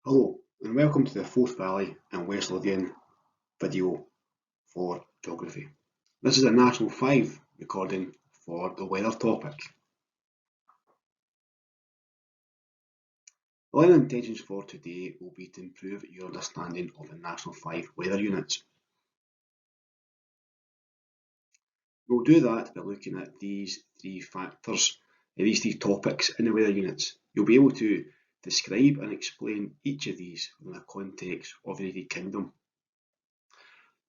Hello and welcome to the Forth Valley and West Lothian video for geography. This is a National 5 recording for the weather topic. The line of intentions for today will be to improve your understanding of the National 5 weather units. We'll do that by looking at these three factors, these three topics in the weather units. You'll be able to describe and explain each of these within the context of the United Kingdom.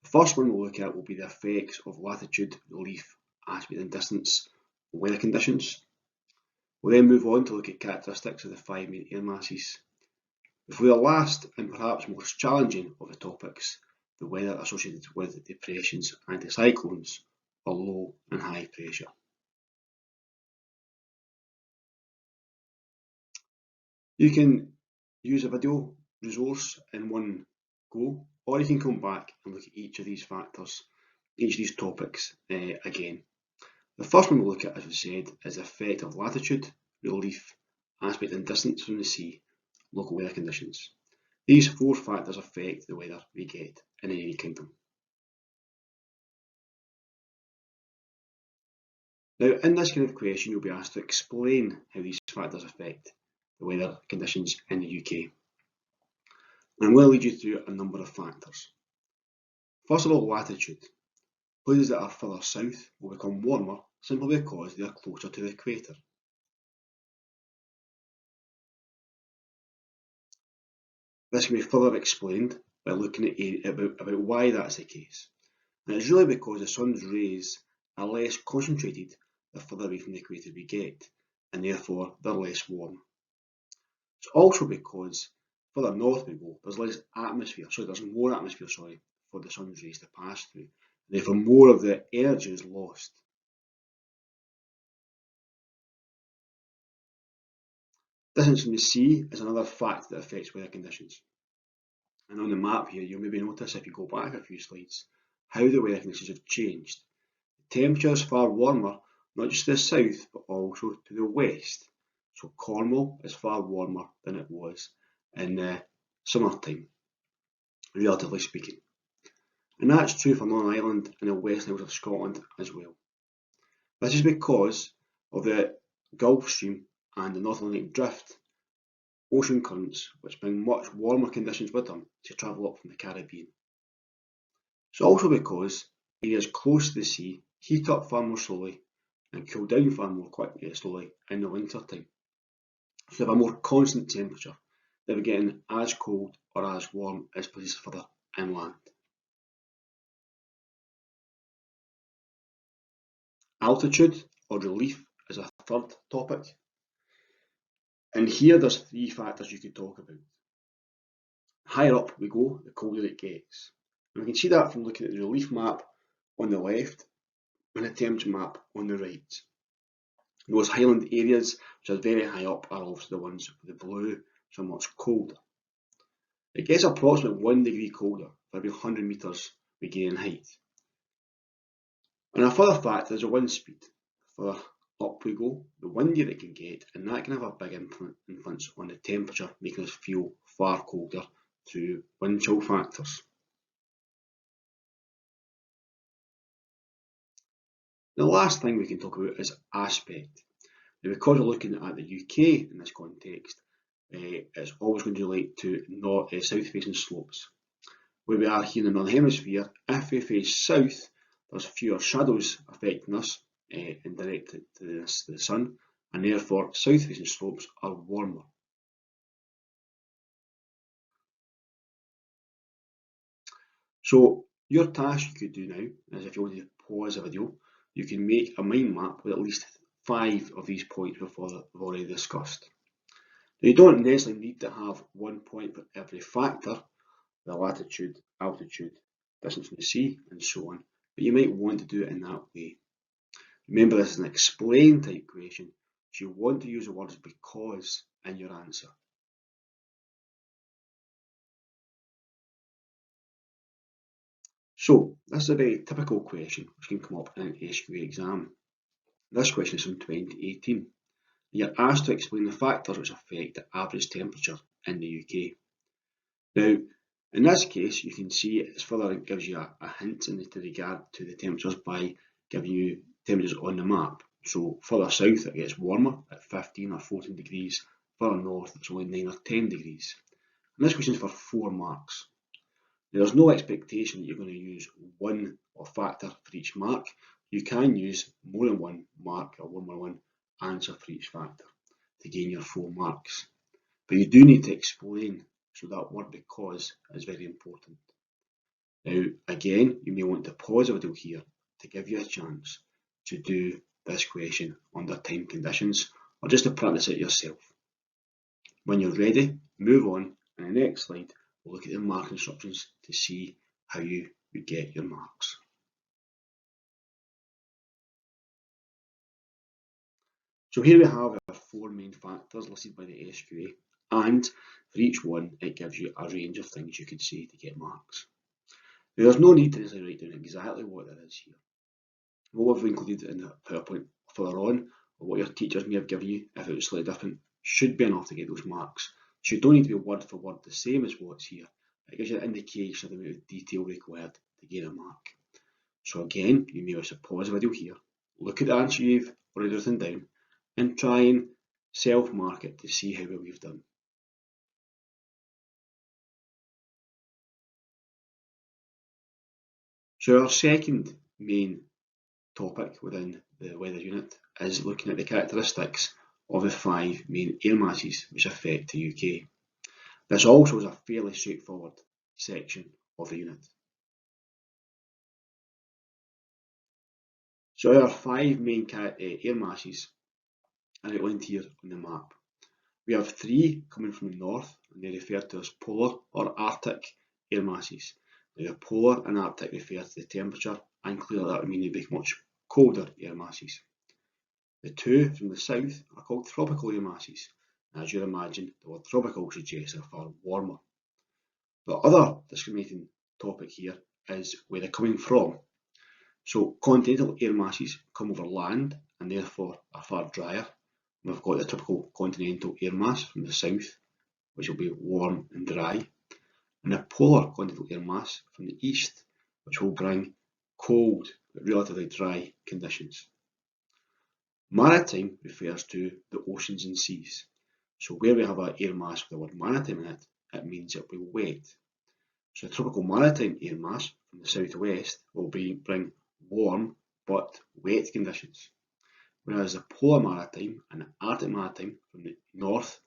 The first one we'll look at will be the effects of latitude, relief, aspect and distance on weather conditions. We'll then move on to look at characteristics of the five main air masses. Before the last and perhaps most challenging of the topics, the weather associated with depressions and anticyclones or low and high pressure. You can use a video resource in one go, or you can come back and look at each of these factors, each of these topics again. The first one we'll look at, as we said, is the effect of latitude, relief, aspect and distance from the sea, local weather conditions. These four factors affect the weather we get in the United Kingdom. Now, in this kind of question, you'll be asked to explain how these factors affect the weather conditions in the UK. And I'm going to lead you through a number of factors. First of all, latitude. Places that are further south will become warmer simply because they are closer to the equator. This can be further explained by looking at about why that's the case. And it's really because the sun's rays are less concentrated the further away from the equator we get, and therefore they're less warm. It's also because further north we go, there's less atmosphere, so there's more atmosphere, for the sun's rays to pass through. Therefore, more of the energy is lost. Distance from the sea is another factor that affects weather conditions. And on the map here, you'll maybe notice, if you go back a few slides, how the weather conditions have changed. The temperature is far warmer, not just to the south, but also to the west. So Cornwall is far warmer than it was in the summertime, relatively speaking. And that's true for Northern Ireland and the West Hills of Scotland as well. This is because of the Gulf Stream and the North Atlantic Drift ocean currents, which bring much warmer conditions with them to travel up from the Caribbean. It's also because areas close to the sea heat up far more slowly and cool down far more slowly in the winter time. So they have a more constant temperature. They're getting as cold or as warm as places further inland. Altitude or relief is a third topic. And here there's three factors you could talk about. Higher up we go, the colder it gets. And we can see that from looking at the relief map on the left and the temperature map on the right. Those highland areas, which are very high up, are also the ones with the blue, which are much colder. It gets approximately 1 degree colder for every 100 metres we gain in height. And a further factor is the wind speed. Further up we go, the windier it can get, and that can have a big influence on the temperature, making us feel far colder through wind chill factors. The last thing we can talk about is aspect. Now, because we're looking at the UK in this context, it's always going to relate to south-facing slopes. Where we are here in the Northern Hemisphere, if we face south, there's fewer shadows affecting us and directed to the sun, and therefore south-facing slopes are warmer. So your task you could do now is, if you want to pause the video, you can make a mind map with at least 5 of these points we've already discussed. Now, you don't necessarily need to have 1 point for every factor, the latitude, altitude, distance from the sea, and so on, but you might want to do it in that way. Remember, this is an explain type question, so you want to use the words because in your answer. So, this is a very typical question which can come up in an SQA exam. This question is from 2018. You're asked to explain the factors which affect the average temperature in the UK. Now, in this case, you can see it further gives you a hint in regard to the temperatures by giving you temperatures on the map. So further south it gets warmer at 15 or 14 degrees, further north it's only 9 or 10 degrees. And this question is for 4 marks. Now, there's no expectation that you're going to use one or factor for each mark. You can use more than one mark or more than one answer for each factor to gain your 4 marks. But you do need to explain, so that word because is very important. Now again, you may want to pause the video here to give you a chance to do this question under time conditions or just to practice it yourself. When you're ready, move on, and in the next slide we'll look at the mark instructions to see how you would get your marks. So here we have our 4 main factors listed by the SQA, and for each one it gives you a range of things you could say to get marks. Now, there's no need to necessarily write down exactly what that is here. What we've included in the PowerPoint further on, or what your teachers may have given you, if it was slightly different, should be enough to get those marks. So you don't need to be word for word the same as what's here. It gives you an indication of the amount of detail required to gain a mark. So again, you may wish to pause the video here, look at the answer you've already written down, and try and self-mark it to see how well you've done. So our second main topic within the weather unit is looking at the characteristics of the 5 main air masses which affect the UK. This also is a fairly straightforward section of the unit. So our 5 main air masses are outlined here on the map. We have 3 coming from the north, and they're referred to as polar or Arctic air masses. Now, the polar and Arctic refer to the temperature, and clearly that would mean they'd be much colder air masses. The 2 from the south are called tropical air masses, and as you'd imagine, the word tropical suggests they're far warmer. The other discriminating topic here is where they're coming from. So continental air masses come over land and therefore are far drier. We've got the typical continental air mass from the south, which will be warm and dry, and the polar continental air mass from the east, which will bring cold but relatively dry conditions. Maritime refers to the oceans and seas. So where we have an air mass with the word maritime in it, it means it will be wet. So the tropical maritime air mass from the southwest will bring warm but wet conditions, whereas the polar maritime and the Arctic maritime from the north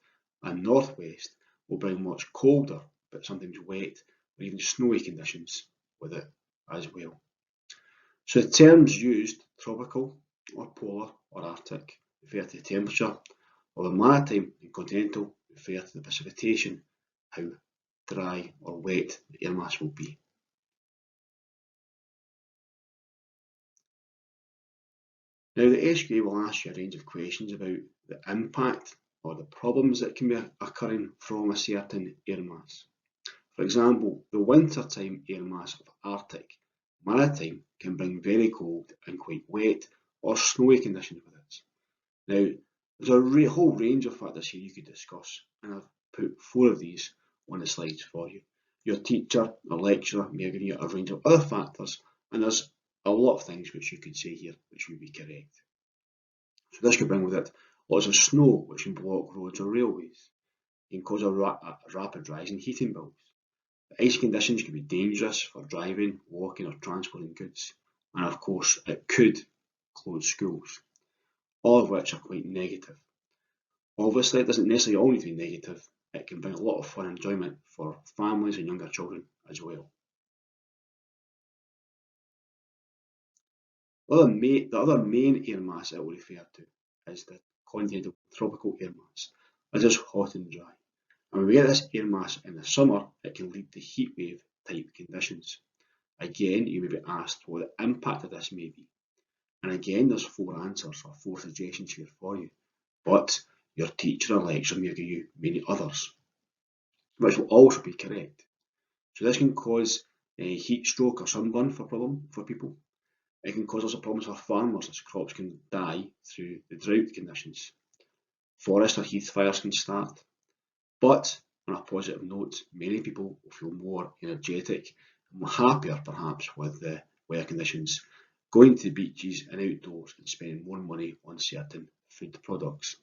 and northwest will bring much colder but sometimes wet or even snowy conditions with it as well. So the terms used, tropical or polar or Arctic, refer to the temperature, while the maritime and continental refer to the precipitation, how dry or wet the air mass will be. Now the SQA will ask you a range of questions about the impact or the problems that can be occurring from a certain air mass. For example, the wintertime air mass of Arctic maritime can bring very cold and quite wet or snowy conditions with it. Now, there's a whole range of factors here you could discuss, and I've put 4 of these on the slides for you. Your teacher or lecturer may have given you a range of other factors, and there's a lot of things which you could say here which would be correct. So this could bring with it lots of snow which can block roads or railways. It can cause a rapid rise in heating bills. The icy conditions can be dangerous for driving, walking or transporting goods, and of course it could close schools, all of which are quite negative. Obviously it doesn't necessarily all need to be negative, it can bring a lot of fun and enjoyment for families and younger children as well. The other main air mass it will refer to is the continental tropical air mass. This is hot and dry. And when we get this air mass in the summer, it can lead to heat wave type conditions. Again, you may be asked what the impact of this may be. And again, there's 4 answers or 4 suggestions here for you. But your teacher or lecturer may give you many others, which will also be correct. So this can cause a heat stroke or sunburn for people. It can cause lots of problems for farmers as crops can die through the drought conditions. Forest or heath fires can start. But on a positive note, many people will feel more energetic and more happier perhaps with the weather conditions, going to the beaches and outdoors and spending more money on certain food products,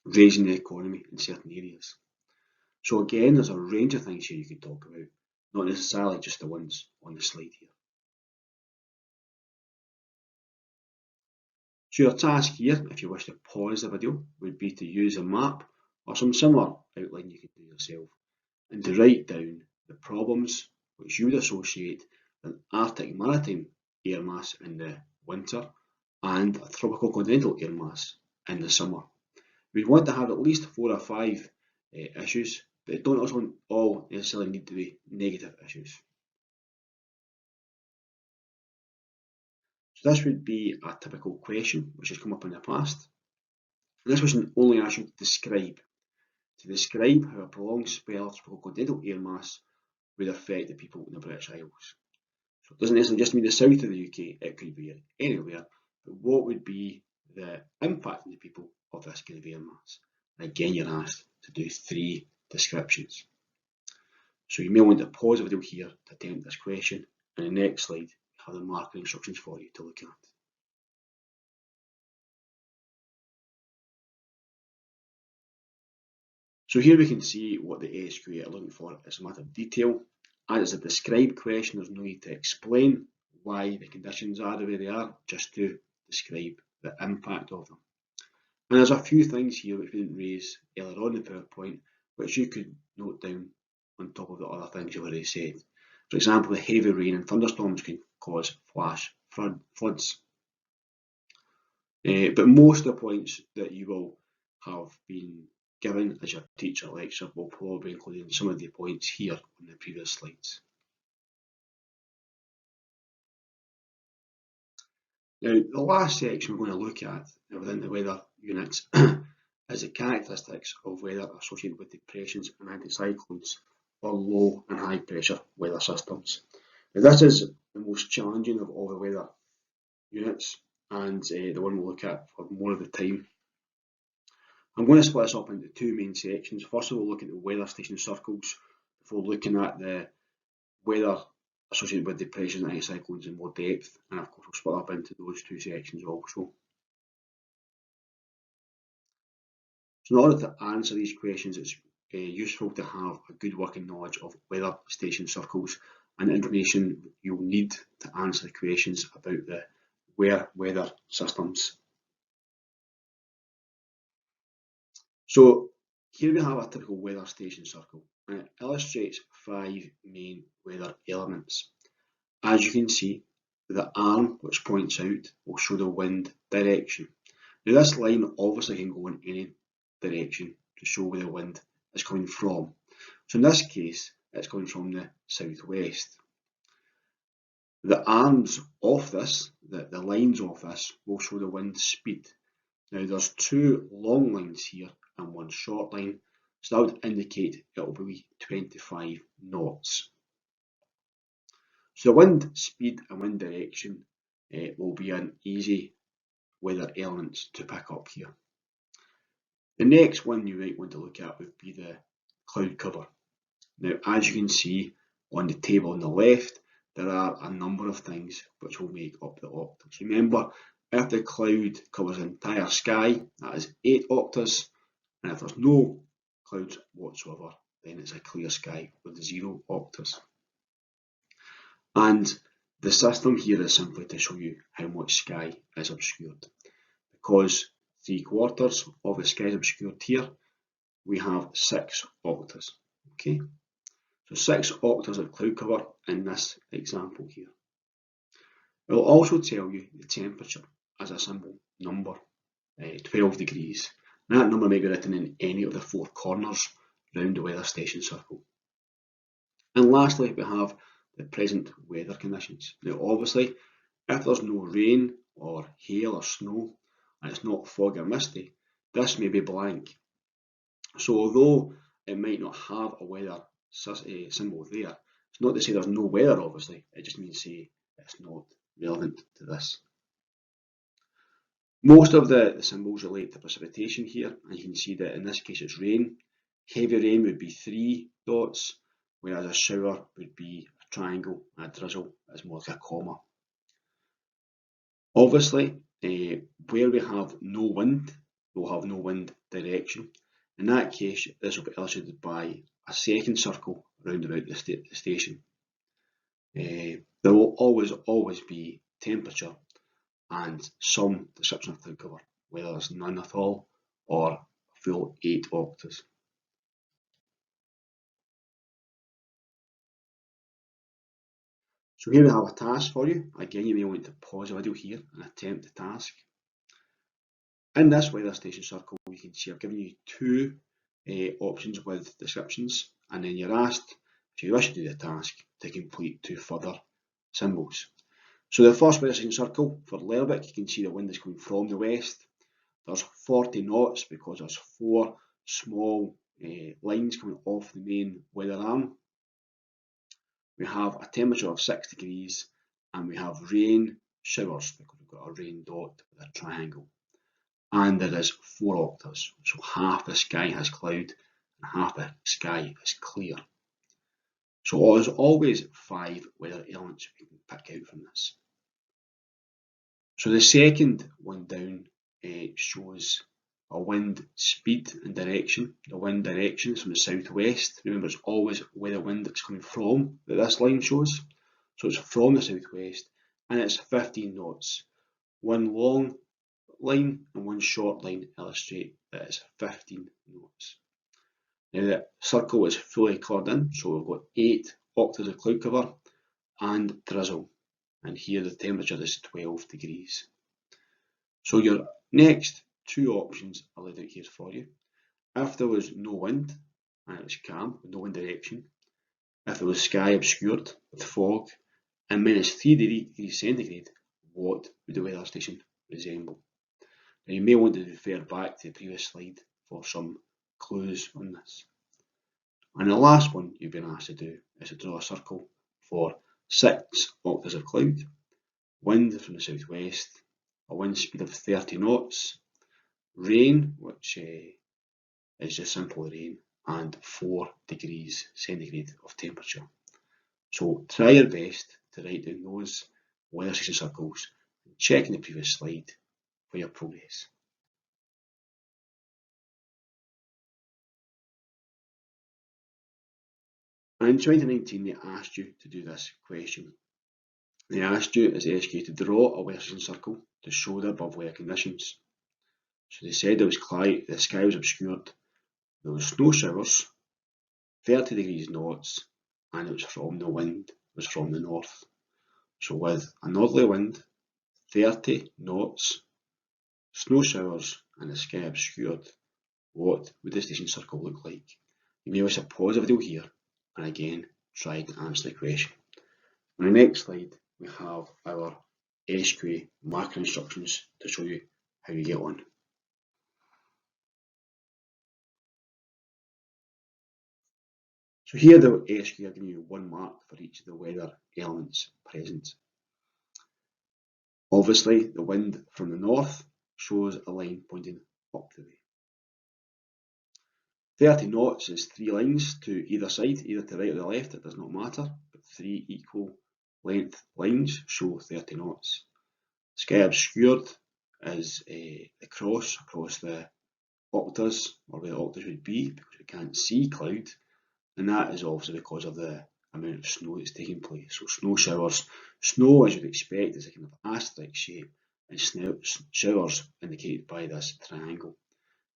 raising the economy in certain areas. So again, there's a range of things here you could talk about, not necessarily just the ones on the slide here. So your task here, if you wish to pause the video, would be to use a map or some similar outline you could do yourself, and to write down the problems which you would associate with Arctic maritime air mass in the winter and a tropical continental air mass in the summer. We'd want to have at least 4 or 5 issues, but they don't also all necessarily need to be negative issues. So this would be a typical question which has come up in the past. And this question only asks you to describe how a prolonged spell of tropical continental air mass would affect the people in the British Isles. So it doesn't necessarily just mean the south of the UK, it could be anywhere, but what would be the impact on the people of this kind of air mass? And again, you're asked to do 3 descriptions. So you may want to pause the video here to attempt this question, and the next slide you have the marking instructions for you to look at. So here we can see what the SQA are looking for as a matter of detail. As it's a described question, there's no need to explain why the conditions are the way they are, just to describe the impact of them. And there's a few things here which we didn't raise earlier on in the PowerPoint, which you could note down on top of the other things you've already said. For example, the heavy rain and thunderstorms can cause flash floods. But most of the points that you will have been given as your teacher lecture will probably include some of the points here on the previous slides. Now, the last section we're going to look at within the weather units is the characteristics of weather associated with depressions and anticyclones, or low and high pressure weather systems. Now, this is the most challenging of all the weather units, and the one we'll look at for more of the time. I'm going to split this up into 2 main sections. First of all, we'll look at the weather station circles before looking at the weather associated with depressions and anticyclones in more depth, and of course we'll split up into those 2 sections also. So in order to answer these questions, it's useful to have a good working knowledge of weather station circles and the information you'll need to answer the questions about the weather systems. So here we have a typical weather station circle, and it illustrates 5 main weather elements. As you can see, the arm which points out will show the wind direction. Now this line obviously can go in any direction to show where the wind is coming from. So in this case, it's coming from the southwest. The arms of this, the lines of this, will show the wind speed. Now there's 2 long lines here and 1 short line, so that would indicate it will be 25 knots. So the wind speed and wind direction will be an easy weather element to pick up here. The next one you might want to look at would be the cloud cover. Now, as you can see on the table on the left, there are a number of things which will make up the octaves. Remember, if the cloud covers the entire sky, that is 8 octaves, and if there's no clouds whatsoever, then it's a clear sky with 0 octaves. And the system here is simply to show you how much sky is obscured. Because 3/4 of the sky is obscured here, we have 6 octaves. Okay, so 6 octaves of cloud cover in this example here. It will also tell you the temperature as a simple number, 12 degrees. And that number may be written in any of the 4 corners around the weather station circle. And lastly, we have the present weather conditions. Now obviously, if there's no rain or hail or snow, and it's not foggy or misty, this may be blank. So although it might not have a weather symbol there, it's not to say there's no weather obviously, it just means to say it's not relevant to this. Most of the symbols relate to precipitation here, and you can see that in this case it's rain, Heavy rain would be 3 dots, whereas a shower would be a triangle, and a drizzle is more like a comma. Obviously, where we have no wind, we'll have no wind direction. In that case, this will be illustrated by a second circle round about the station. There will always be temperature and some description of cloud cover, whether there's none at all or a full 8 octaves. So here we have a task for you. Again, you may want to pause the video here and attempt the task. In this weather station circle, you can see I've given you 2 options with descriptions, and then you're asked, if you wish to do the task, to complete 2 further symbols. So the first weather station circle for Lerwick, you can see the wind is coming from the west. There's 40 knots because there's 4 small lines coming off the main weather arm. We have a temperature of 6 degrees, and we have rain showers because we've got a rain dot with a triangle. And there is 4 octaves, so half the sky has cloud and half the sky is clear. So there's always 5 weather elements we can pick out from this. So the second one down shows a wind speed and direction. The wind direction is from the southwest. Remember, it's always where the wind is coming from that this line shows. So it's from the southwest, and it's 15 knots. One long line and one short line illustrate that it's 15 knots. Now the circle is fully coloured in, so we've got 8 octaves of cloud cover and drizzle, and here the temperature is 12 degrees. So your next 2 options are laid out here for you. If there was no wind and it was calm with no wind direction, if there was sky obscured with fog and -3 degrees centigrade, what would the weather station resemble? Now you may want to refer back to the previous slide for some clues on this. And the last one you've been asked to do is to draw a circle for 6 octaves of cloud, wind from the southwest, a wind speed of 30 knots, rain, which is just simple rain, and 4 degrees centigrade of temperature. So try your best to write down those weather station circles and check in the previous slide for your progress. And in 2019 they asked you to do this question. They asked you as SQA to draw a weather station circle to show the above weather conditions. So they said the sky was obscured, there was snow showers, 30 degrees knots, and it was from the wind, was from the north. So with a northerly wind, 30 knots, snow showers, and the sky obscured, what would the station circle look like? You may wish to pause the video here and again try to answer the question. On the next slide, we have our SQA marking instructions to show you how you get on. So here the SQA are giving you 1 mark for each of the weather elements present. Obviously, the wind from the north shows a line pointing up the way. 30 knots is 3 lines to either side, either to the right or the left, it does not matter, but 3 equal length lines show 30 knots. Sky obscured is the cross across the octaves, or where the octaves would be, because we can't see cloud, and that is obviously because of the amount of snow that's taking place. So snow showers, snow as you'd expect is a kind of asterisk shape, and showers indicated by this triangle.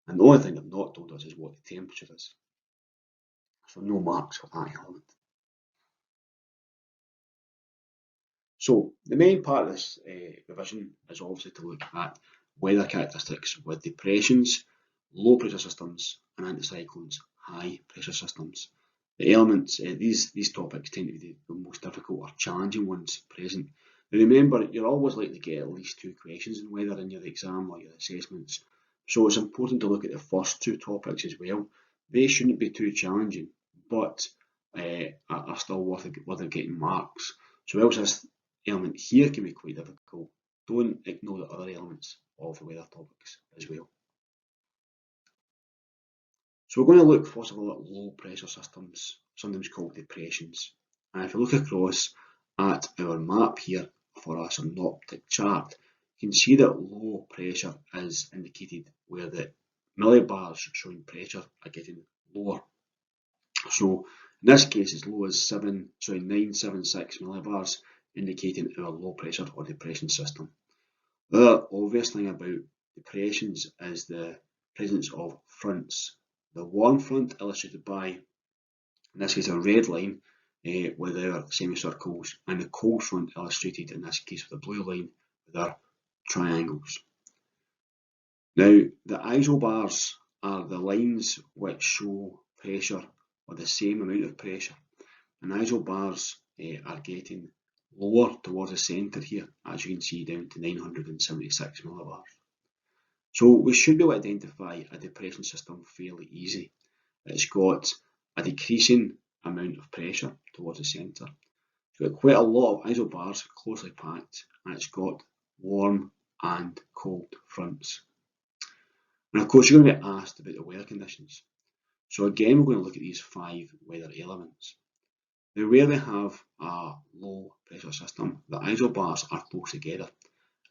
And the only thing they've not told us is what the temperature is. So no marks for that element. So the main part of this revision is obviously to look at weather characteristics with depressions, low pressure systems, and anticyclones, high pressure systems. The elements, these topics tend to be the most difficult or challenging ones present. Now remember, you're always likely to get at least 2 questions in weather in your exam or your assessments. So it's important to look at the first 2 topics as well. They shouldn't be too challenging, but are still worth getting marks. So whilst this element here can be quite difficult, don't ignore the other elements of the weather topics as well. So we're going to look first of all at low pressure systems, sometimes called depressions. And if you look across at our map here for a synoptic chart, you can see that low pressure is indicated where the millibars showing pressure are getting lower. So in this case, as low as 976 millibars, indicating our low pressure or depression system. The other obvious thing about depressions is the presence of fronts. The warm front illustrated by, in this case, a red line with our semicircles, and the cold front illustrated in this case with a blue line with our triangles. Now, the isobars are the lines which show pressure or the same amount of pressure, and isobars are getting lower towards the centre here, as you can see, down to 976 millibars. So we should be able to identify a depression system fairly easy. It's got a decreasing amount of pressure towards the centre. It's got quite a lot of isobars closely packed, and it's got warm and cold fronts. And of course, you're going to get asked about the weather conditions. So again, we're going to look at these 5 weather elements. Now, where they have a low pressure system, the isobars are close together,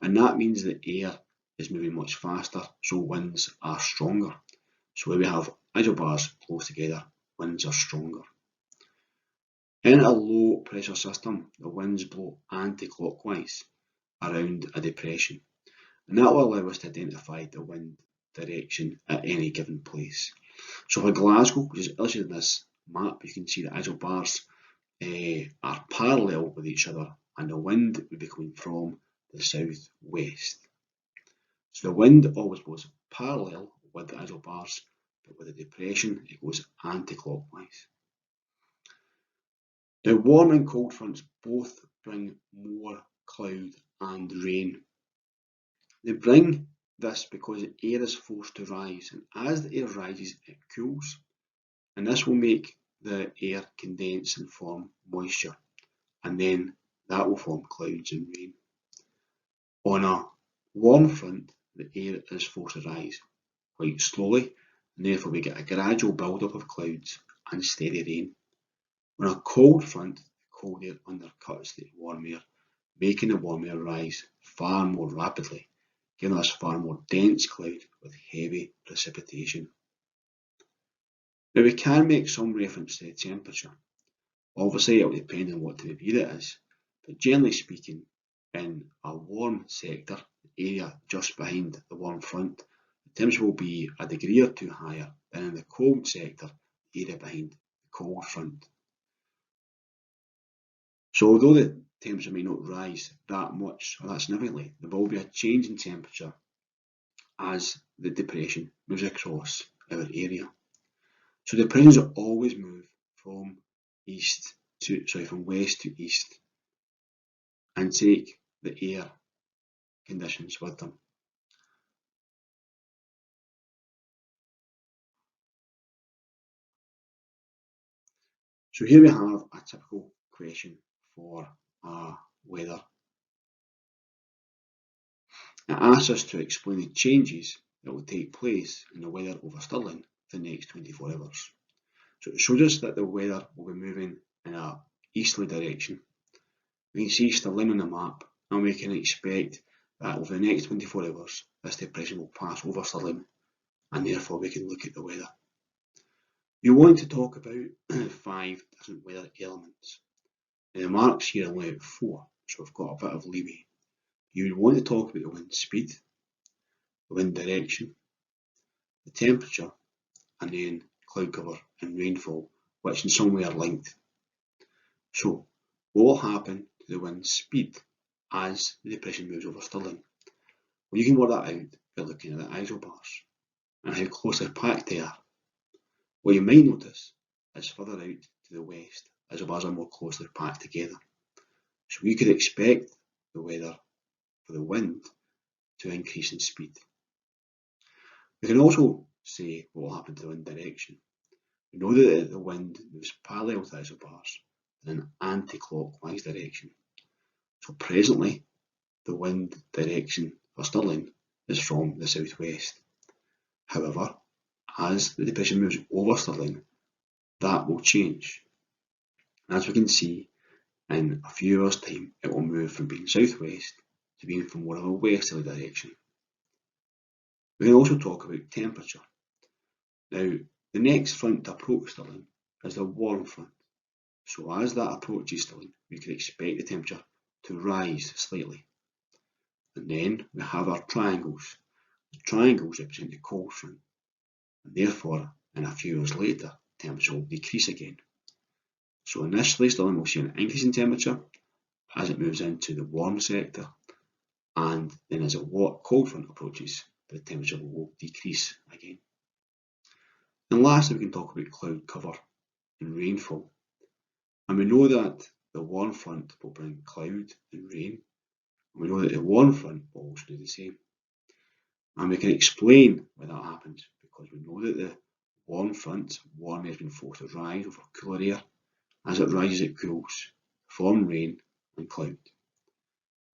and that means the air is moving much faster, so winds are stronger. So where we have isobars close together, winds are stronger. In a low pressure system, the winds blow anti-clockwise around a depression, and that will allow us to identify the wind direction at any given place. So for Glasgow, which is illustrated in this map, you can see the isobars are parallel with each other, and the wind would be coming from the southwest. So the wind always blows parallel with the isobars, but with the depression it goes anti-clockwise. Now, warm and cold fronts both bring more cloud and rain. They bring this because the air is forced to rise, and as the air rises it cools, and this will make the air condense and form moisture, and then that will form clouds and rain. On a warm front, the air is forced to rise quite slowly, and therefore we get a gradual build-up of clouds and steady rain. On a cold front, the cold air undercuts the warm air, making the warm air rise far more rapidly, giving us far more dense cloud with heavy precipitation. Now, we can make some reference to the temperature. Obviously, it will depend on what type of year it is, but generally speaking, in a warm sector, the area just behind the warm front, the temperature will be a degree or 2 higher than in the cold sector, the area behind the cold front. So although the temperature may not rise that much or that significantly, there will be a change in temperature as the depression moves across our area. So depressions always move from west to east and take the air conditions with them. So here we have a typical question for weather. It asks us to explain the changes that will take place in the weather over Stirling for the next 24 hours. So it shows us that the weather will be moving in an easterly direction. We can see Stirling on the map, and we can expect that over the next 24 hours this depression will pass over Stirling, and therefore we can look at the weather. You want to talk about 5 different weather elements. Now, the marks here are only 4, so we've got a bit of leeway. You would want to talk about the wind speed, the wind direction, the temperature, and then cloud cover and rainfall, which in some way are linked. So, what will happen to the wind speed as the depression moves over Stirling? Well, you can work that out by looking at the isobars and how closely packed they are. What you might notice is further out to the west, isobars are more closely packed together. So we could expect the weather for the wind to increase in speed. We can also say what will happen to the wind direction. We know that the wind moves parallel to isobars in an anti-clockwise direction. So presently, the wind direction for Stirling is from the southwest. However, as the depression moves over Stirling, that will change. As we can see, in a few hours' time, it will move from being southwest to being from more of a westerly direction. We can also talk about temperature. Now, the next front to approach Stirling is the warm front. So as that approaches Stirling, we can expect the temperature to rise slightly. And then we have our triangles. The triangles represent the cold front, and therefore, in a few hours later, temperature will decrease again. So initially, Stirling will see an increase in temperature as it moves into the warm sector, and then as a cold front approaches, the temperature will decrease again. And lastly, we can talk about cloud cover and rainfall. And we know that the warm front will bring cloud and rain. And we know that the warm front will also do the same. And we can explain why that happens, because we know that the warm front, warm air has been forced to rise over cooler air. As it rises, it cools, form rain and cloud.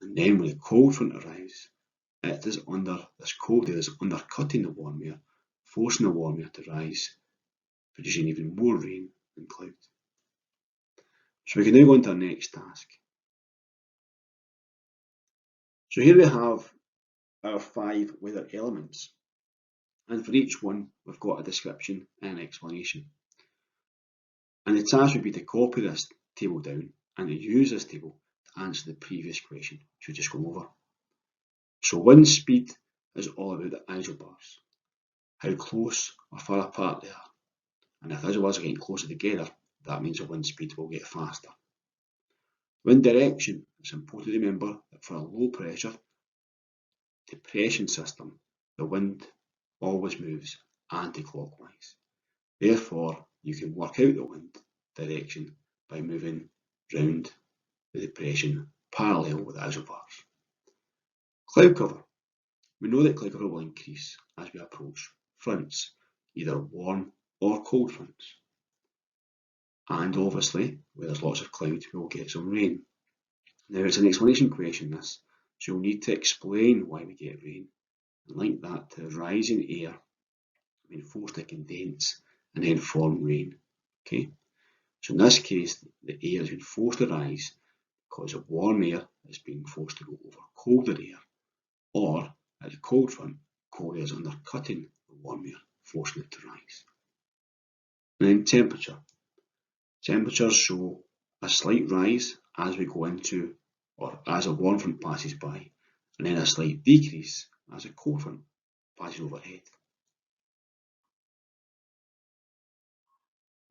And then when the cold front arrives, it is under this cold air is undercutting the warm air, forcing the warm air to rise, producing even more rain and cloud. So we can now go on to our next task. So here we have our 5 weather elements, and for each one we've got a description and an explanation. And the task would be to copy this table down and to use this table to answer the previous question, which we just go over. So wind speed is all about the isobars, how close or far apart they are. And if the isobars are getting closer together, that means the wind speed will get faster. Wind direction, it's important to remember that for a low pressure depression system, the wind always moves anti-clockwise. Therefore, you can work out the wind direction by moving round the depression parallel with the isobars. Cloud cover. We know that cloud cover will increase as we approach fronts, either warm or cold fronts. And obviously, where there's lots of cloud, we will get some rain. Now, it's an explanation question, this, so you'll need to explain why we get rain and link that to rising air being forced to condense and then form rain. Okay, so in this case, the air has been forced to rise because of warm air is being forced to go over colder air, or at the cold front, cold air is undercutting the warm air, forcing it to rise. And then temperature. Temperatures show a slight rise as we go into, or as a warm front passes by, and then a slight decrease as a cold front passes overhead.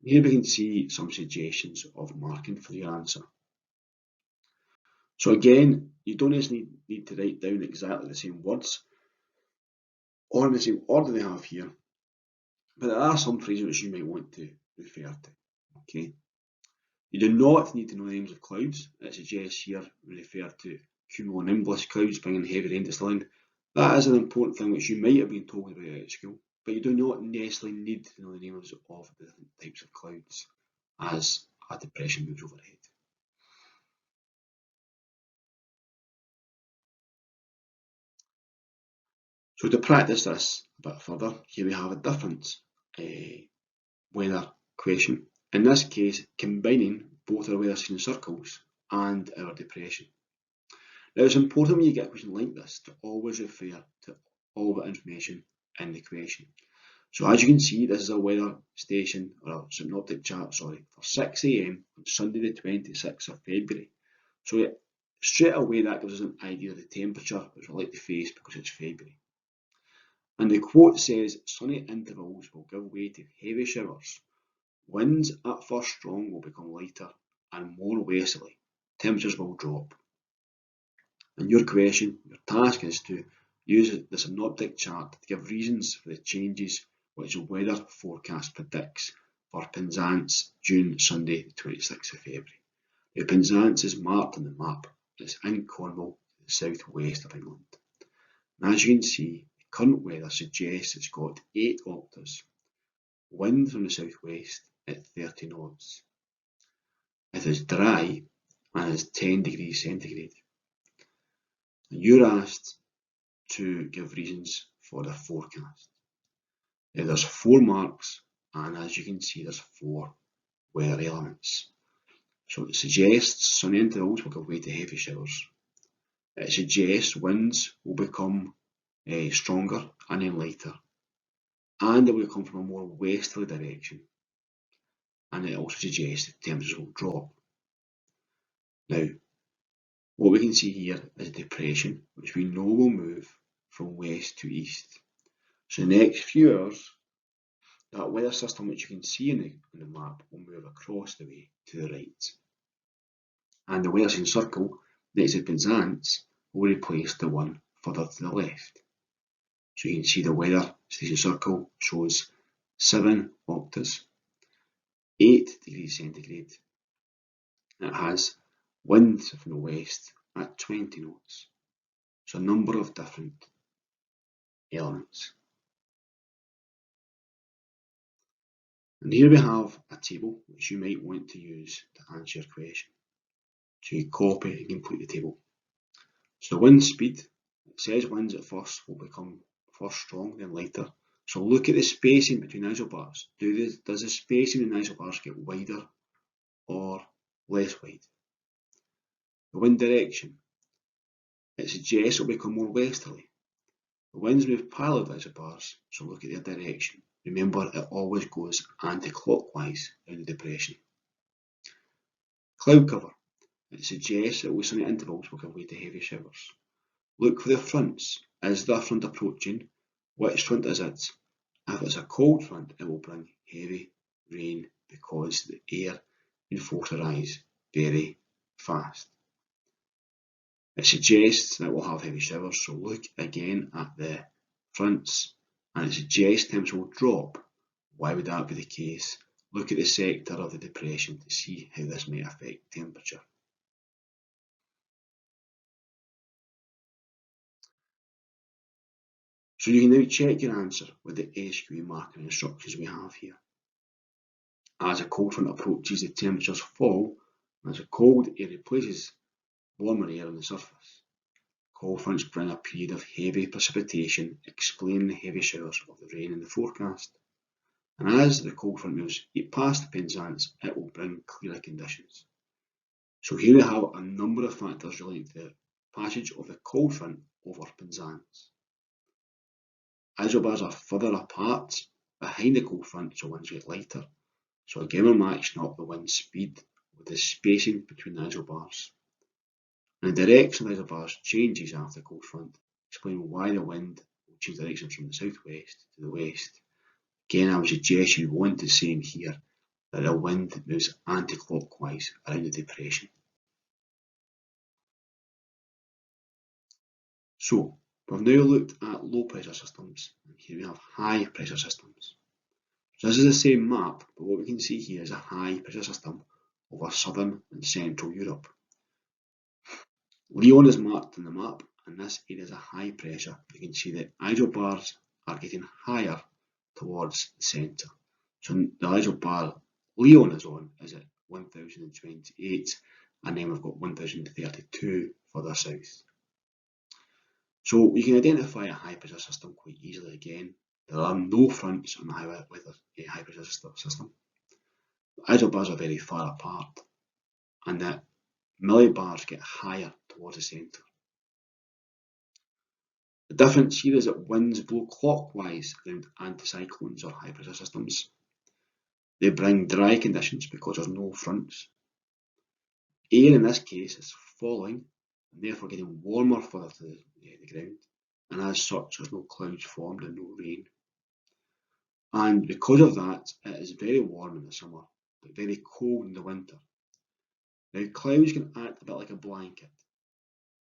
Here we can see some suggestions of marking for your answer. So again, you don't necessarily need to write down exactly the same words or in the same order they have here, but there are some phrases which you might want to refer to. Okay, you do not need to know the names of clouds. It suggests here we refer to cumulonimbus clouds bringing heavy rain to Stirling. That is an important thing which you might have been told about at school, but you do not necessarily need to know the names of the different types of clouds as a depression moves overhead. So to practice this a bit further, here we have a different weather question. In this case, combining both our weather scene circles and our depression. Now it's important when you get a question like this to always refer to all the information in the question. So as you can see, this is a weather station, or a synoptic chart, sorry, for 6 AM on Sunday the 26th of February. So straight away that gives us an idea of the temperature which we're likely to face because it's February. And the quote says, sunny intervals will give way to heavy showers. Winds at first strong will become lighter and more westerly. Temperatures will drop. And your question, your task is to use the synoptic chart to give reasons for the changes which the weather forecast predicts for Penzance, June, Sunday, the 26th of February. Now, Penzance is marked on the map. It's in Cornwall, the southwest of England. And as you can see, the current weather suggests it's got 8 octaves. Wind from the southwest at 30 knots. It is dry and is 10 degrees centigrade. And you're asked to give reasons for the forecast. There's 4 marks, and as you can see, there's 4 weather elements. So it suggests sunny intervals will give way to heavy showers. It suggests winds will become stronger and then lighter, and it will come from a more westerly direction. And it also suggests that temperatures will drop. Now, what we can see here is a depression, which we know will move from west to east. So in the next few hours, that weather system which you can see in the map will move across the way to the right. And the weather station circle next to Penzance will replace the one further to the left. So you can see the weather station circle shows 7 octaves, 8 degrees centigrade. It has winds from the west at 20 knots. So a number of different elements. And here we have a table which you might want to use to answer your question. So you copy and complete the table. So the wind speed, it says winds at first will become first strong, then lighter. So look at the spacing between isobars. Does the spacing in isobars get wider or less wide? The wind direction, it suggests it will become more westerly. The winds move parallel to isobars, so look at their direction. Remember, it always goes anti-clockwise in the depression. Cloud cover, it suggests that sunny intervals will give way to heavy showers. Look for the fronts. Is there a front approaching? Which front is it? If it's a cold front, it will bring heavy rain because the air will force a rise very fast. It suggests that we'll have heavy showers, so look again at the fronts, and it suggests temps will drop. Why would that be the case? Look at the sector of the depression to see how this might affect temperature. So you can now check your answer with the SQA marking instructions we have here. As a cold front approaches, the temperatures fall, and as a cold air replaces warmer air on the surface. Cold fronts bring a period of heavy precipitation, explaining the heavy showers of the rain in the forecast. And as the cold front moves past the Penzance, it will bring clearer conditions. So here we have a number of factors relating to the passage of the cold front over Penzance. Isobars are further apart behind the cold front, so winds get lighter. So again, we're matching up the wind speed with the spacing between the isobars. And the direction of the isobars changes after the cold front, explaining why the wind will change direction from the southwest to the west. Again, I would suggest you want to say in here that the wind moves anti-clockwise around the depression. So, we've now looked at low pressure systems, and here we have high pressure systems. So this is the same map, but what we can see here is a high pressure system over southern and central Europe. Lyon is marked on the map, and this area is a high pressure. You can see that isobars are getting higher towards the centre. So the isobar Lyon is on is at 1028, and then we've got 1032 further south. So you can identify a high pressure system quite easily again. There are no fronts on the high pressure system. The isobars are very far apart, and the millibars get higher towards the centre. The difference here is that winds blow clockwise around anticyclones or high pressure systems. They bring dry conditions because there's no fronts. Air in this case is falling and therefore getting warmer further to the ground, and as such there's no clouds formed and no rain. And because of that, it is very warm in the summer, but very cold in the winter. Now clouds can act a bit like a blanket.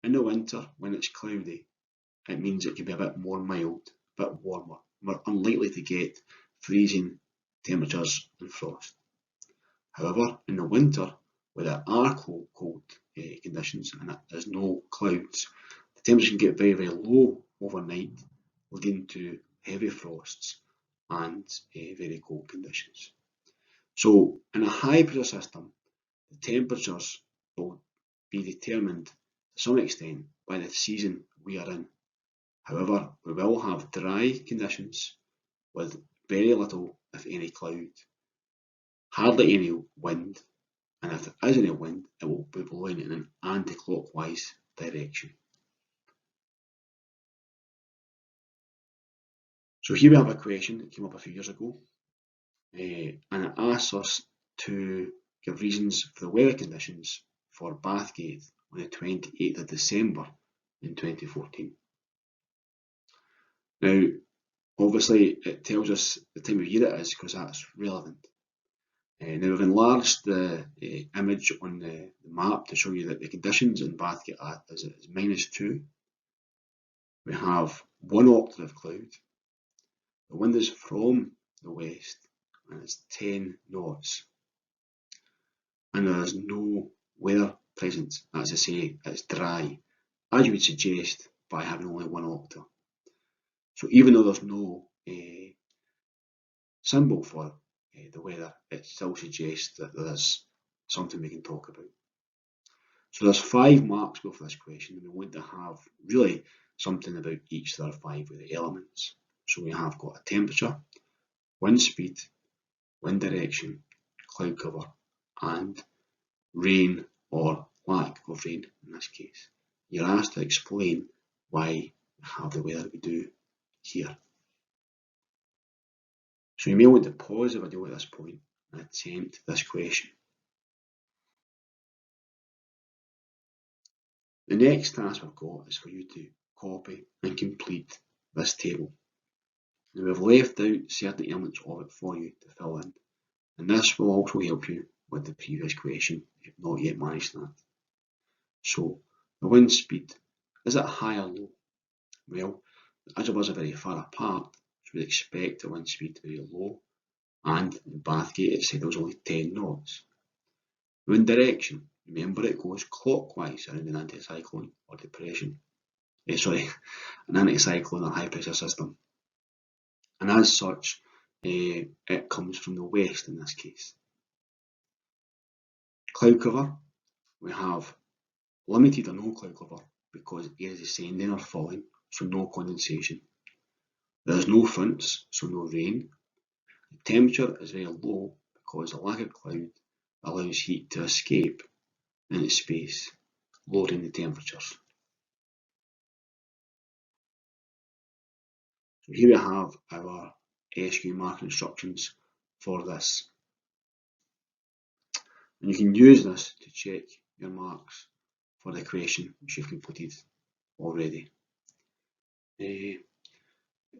In the winter, when it's cloudy, it means it can be a bit more mild, a bit warmer. We're unlikely to get freezing temperatures and frost. However, in the winter, where there are cold conditions and there's no clouds, the temperature can get very, very low overnight, leading to heavy frosts and very cold conditions. So in a high pressure system, the temperatures will be determined to some extent by the season we are in. However, we will have dry conditions with very little, if any, cloud, hardly any wind, and if there is any wind, it will be blowing in an anti-clockwise direction. So here we have a question that came up a few years ago, and it asks us to give reasons for the weather conditions for Bathgate on the 28th of December in 2014. Now, obviously, it tells us the time of year it is because that's relevant. Now, we've enlarged the image on the map to show you that the conditions in Bathgate is -2. We have 1 octave of cloud. The wind is from the west and it's 10 knots. And there is no weather present, that's to say, it's dry, as you would suggest by having only 1 octave. So even though there's no symbol for the weather, it still suggests that there is something we can talk about. So there's 5 marks for this question, and we want to have really something about each of the 5 of the elements. So we have got a temperature, wind speed, wind direction, cloud cover, and rain or lack of rain in this case. You're asked to explain why we have the weather we do here. So you may want to pause the video at this point and attempt this question. The next task we've got is for you to copy and complete this table. Now we've left out certain elements of it for you to fill in, and this will also help you with the previous question if you've not yet managed that. So the wind speed, is it high or low? Well, the intervals are very far apart, so we'd expect the wind speed to be low, and in Bathgate it said there was only 10 knots. Wind direction, remember it goes clockwise around an anticyclone or depression. An anticyclone or high pressure system. And as such, it comes from the west in this case. Cloud cover, we have limited or no cloud cover because air is ascending or falling, so no condensation. There is no fronts, so no rain. The temperature is very low because the lack of cloud allows heat to escape into space, lowering the temperatures. So here we have our SQA marking instructions for this. And you can use this to check your marks for the question which you've completed already. It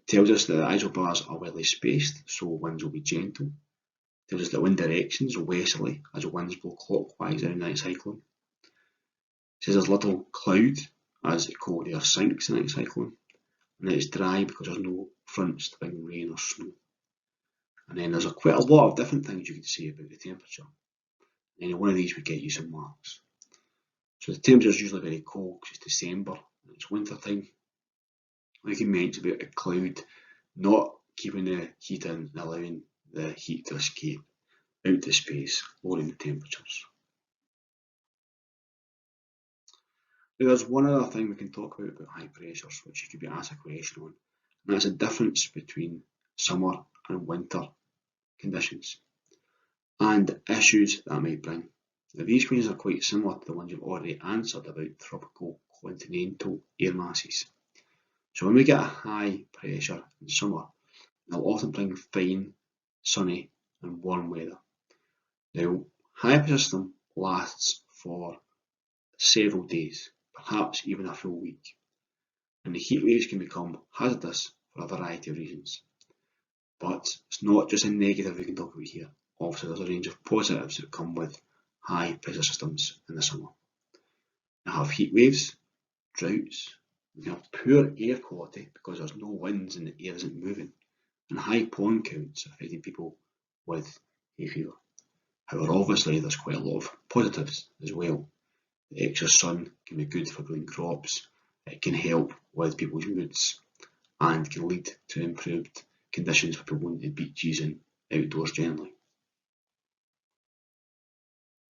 tells us that the isobars are widely spaced, so winds will be gentle. It tells us that wind directions are westerly, as winds blow clockwise around the anticyclone. It says there's little cloud, as cold air sinks in the anticyclone. And it's dry because there's no fronts to bring rain or snow. And then there's quite a lot of different things you can say about the temperature. And one of these would get you some marks. So the temperature is usually very cold because it's December and it's winter time. Like you mentioned about a cloud not keeping the heat in and allowing the heat to escape out to space, lowering the temperatures. Now there's one other thing we can talk about high pressures, which you could be asked a question on, and that's the difference between summer and winter conditions and issues that might bring. Now these questions are quite similar to the ones you've already answered about tropical continental air masses. So when we get a high pressure in summer, they'll often bring fine, sunny and warm weather. Now high pressure system lasts for several days, perhaps even a full week, and the heat waves can become hazardous for a variety of reasons. But it's not just a negative we can talk about here. Obviously there's a range of positives that come with high pressure systems in the summer. You have heat waves, droughts, you have poor air quality because there's no winds and the air isn't moving, and high pollen counts affecting people with hay fever. However, obviously there's quite a lot of positives as well. The extra sun can be good for growing crops, it can help with people's moods, and can lead to improved conditions for people going to beaches and outdoors generally.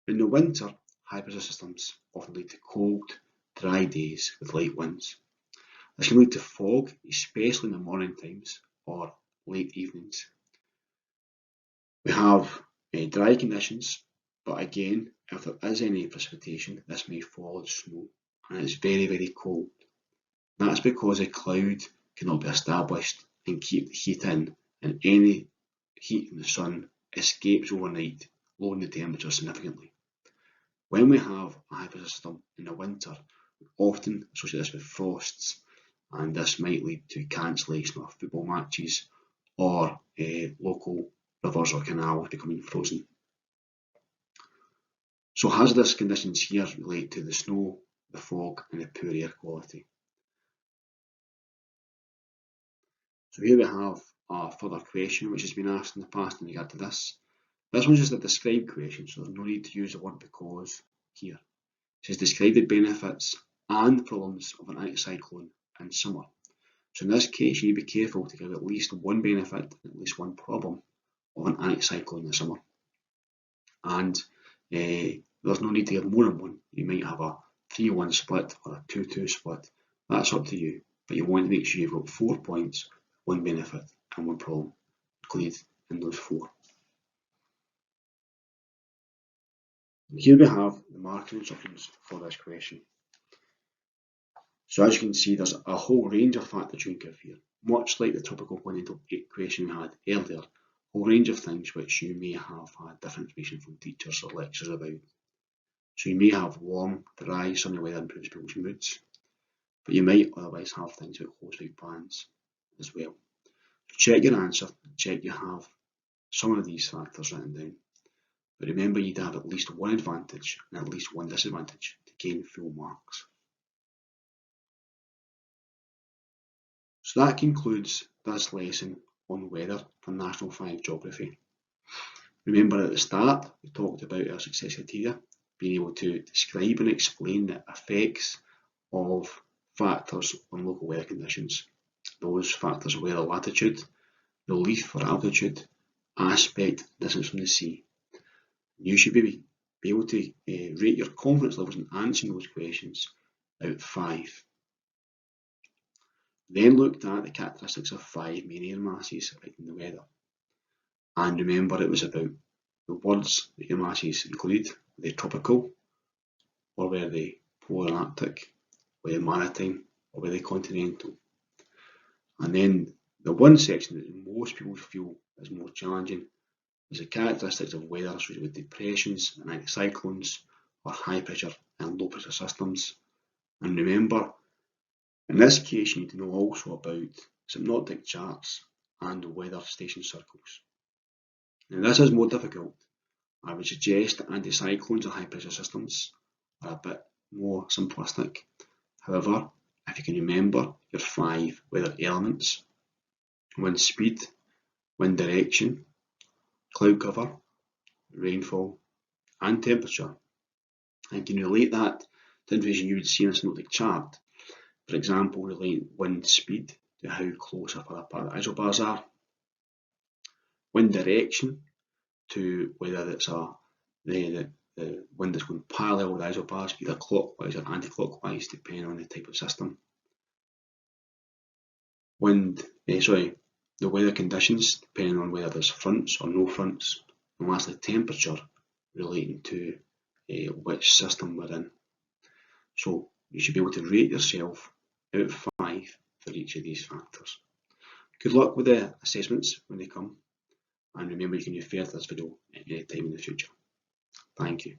In the winter, high pressure systems often lead to cold, dry days with light winds. This can lead to fog, especially in the morning times or late evenings. We have dry conditions, but again, if there is any precipitation, this may fall as snow, and it's very, very cold. That's because a cloud cannot be established and keep the heat in, and any heat in the sun escapes overnight, lowering the temperature significantly. When we have a high pressure system in the winter, we often associate this with frosts, and this might lead to cancellation of football matches or local rivers or canals becoming frozen. So hazardous conditions here relate to the snow, the fog and the poor air quality. So here we have a further question which has been asked in the past in regard to this. This one's just a describe question, so there's no need to use the word because here. It says describe the benefits and problems of an anticyclone in summer. So in this case, you need to be careful to give at least one benefit and at least one problem of an anticyclone in the summer. And there's no need to give more than one. You might have a 3-1 split or a 2-2 split. That's up to you. But you want to make sure you've got 4 points, one benefit and one problem included in those 4. Here we have the marking instructions for this question. So as you can see, there's a whole range of factors you can give here, much like the tropical wind question we had earlier, a whole range of things which you may have had different information from teachers or lecturers about. So you may have warm, dry, sunny weather improves people's moods, but you might otherwise have things like close week plans as well. So check your answer and check you have some of these factors written down. But remember, you need to have at least one advantage and at least one disadvantage to gain full marks. So that concludes this lesson on weather for National 5 Geography. Remember at the start we talked about our success criteria, being able to describe and explain the effects of factors on local weather conditions. Those factors were the latitude, relief or altitude, aspect, distance from the sea. You should be able to rate your confidence levels in answering those questions out of 5. Then looked at the characteristics of 5 main air masses affecting the weather. And remember, it was about the words that air masses included. Were they tropical, or were they polar and arctic, were they maritime, or were they continental? And then the one section that most people feel is more challenging is the characteristics of weather associated with depressions and anticyclones, or high pressure and low pressure systems. And remember, in this case, you need to know also about synoptic charts and weather station circles. Now this is more difficult. I would suggest that anticyclones and high pressure systems are a bit more simplistic. However, if you can remember your 5 weather elements: wind speed, wind direction, cloud cover, rainfall and temperature, and can relate that to information you would see in a synoptic chart. For example, relate wind speed to how close or far apart the isobars are, wind direction to whether it's the wind is going parallel with the isobars, either clockwise or anti-clockwise, depending on the type of system. The weather conditions, depending on whether there's fronts or no fronts, and lastly temperature, relating to which system we're in. So you should be able to rate yourself out of 5 for each of these factors. Good luck with the assessments when they come, and remember you can refer to this video at any time in the future. Thank you.